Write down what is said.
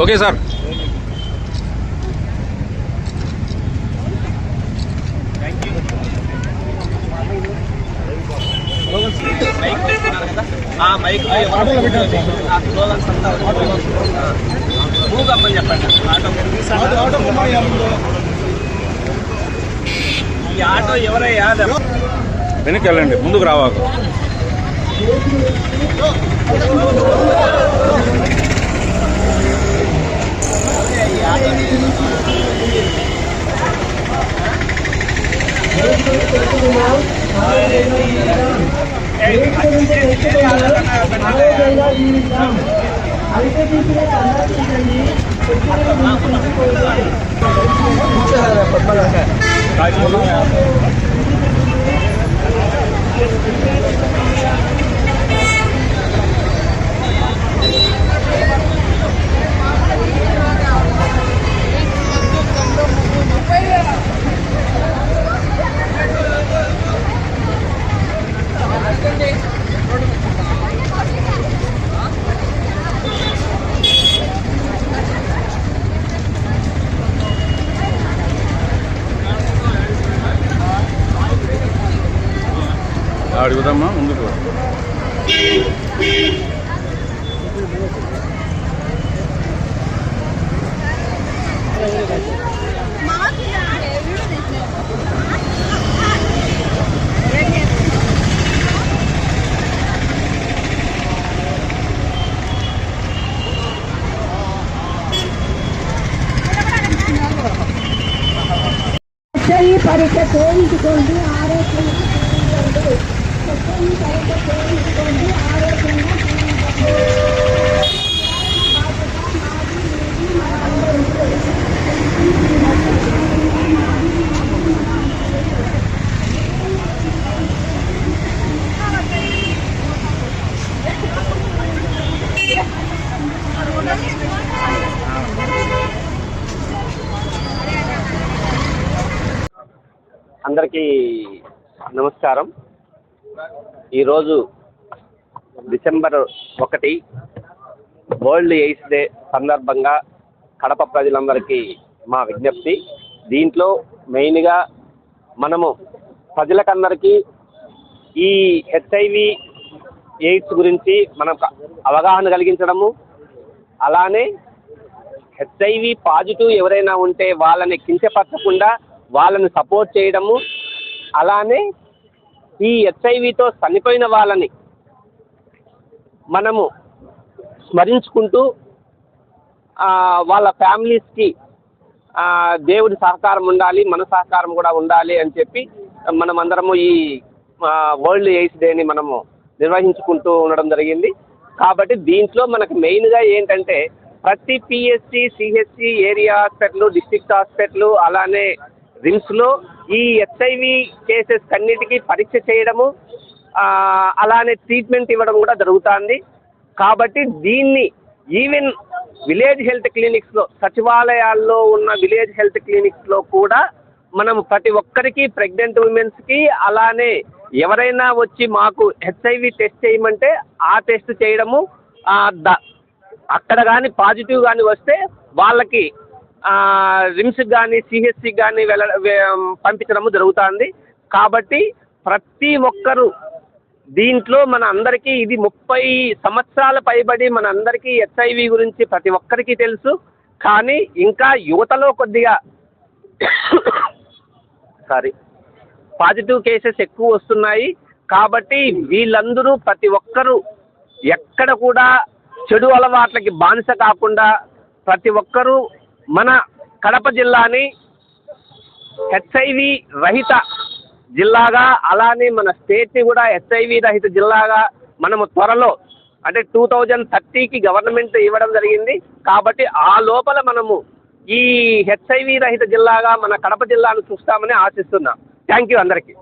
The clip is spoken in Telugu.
Okay sir. ఈ ఆటో ఎవరయ్యా? వెనక్కి వెళ్ళండి, ముందుకు రావాలి. అడుగుదామా ముందుకు. పరీక్ష చేయించుకోండి, ఆరోగ్యంగా పరీక్ష చేయించుకోండి, ఆరోగ్యంగా అందరికీ నమస్కారం. ఈరోజు డిసెంబర్ 1 వరల్డ్ ఎయిడ్స్ డే సందర్భంగా కడప ప్రజలందరికీ మా విజ్ఞప్తి. దీంట్లో మెయిన్గా మనము ప్రజలకందరికీ ఈ హెచ్ఐవి ఎయిడ్స్ గురించి మనం అవగాహన కలిగించడము, అలానే హెచ్ఐవి పాజిటివ్ ఎవరైనా ఉంటే వాళ్ళని కించపరచకుండా వాళ్ళని సపోర్ట్ చేయడము, అలానే ఈ హెచ్ఐవితో చనిపోయిన వాళ్ళని మనము స్మరించుకుంటూ వాళ్ళ ఫ్యామిలీస్కి దేవుడి సహకారం ఉండాలి, మన సహకారం కూడా ఉండాలి అని చెప్పి మనమందరము ఈ వరల్డ్ ఎయిడ్స్ డేని మనము నిర్వహించుకుంటూ ఉండడం జరిగింది. కాబట్టి దీంట్లో మనకు మెయిన్గా ఏంటంటే ప్రతి PSC, CHC, area hospital, district hospital, అలానే రిమ్స్లో ఈ హెచ్ఐవి కేసెస్ అన్నిటికీ పరీక్ష చేయడము, అలానే ట్రీట్మెంట్ ఇవ్వడం కూడా జరుగుతుంది. కాబట్టి దీన్ని ఈవెన్ విలేజ్ హెల్త్ క్లినిక్స్లో, సచివాలయాల్లో ఉన్న విలేజ్ హెల్త్ క్లినిక్స్లో కూడా మనం ప్రతి ఒక్కరికి, ప్రెగ్నెంట్ ఉమెన్స్కి, అలానే ఎవరైనా వచ్చి మాకు హెచ్ఐవి టెస్ట్ చేయమంటే ఆ టెస్ట్ చేయడము, అక్కడ కానీ పాజిటివ్ కానీ వస్తే వాళ్ళకి రిమ్స్కి కానీ సిహెచ్సికి కానీ పంపించడము జరుగుతుంది. కాబట్టి ప్రతి ఒక్కరూ దీంట్లో మన అందరికీ ఇది 30 సంవత్సరాల పైబడి మన అందరికీ హెచ్ఐవి గురించి ప్రతి ఒక్కరికి తెలుసు. కానీ ఇంకా యువతలో కొద్దిగా పాజిటివ్ కేసెస్ ఎక్కువ వస్తున్నాయి. కాబట్టి వీళ్ళందరూ ప్రతి ఒక్కరూ ఎక్కడ కూడా చెడు అలవాట్లకి బానిస కాకుండా ప్రతి ఒక్కరూ మన కడప జిల్లాని హెచ్ఐవి రహిత జిల్లాగా, అలానే మన స్టేట్ని కూడా హెచ్ఐవి రహిత జిల్లాగా మనము త్వరలో అంటే 2030కి గవర్నమెంట్ ఇవ్వడం జరిగింది. కాబట్టి ఆ లోపల మనము ఈ హెచ్ఐవి రహిత జిల్లాగా మన కడప జిల్లాను చూస్తామని ఆశిస్తున్నాం. థ్యాంక్ యూ అందరికీ.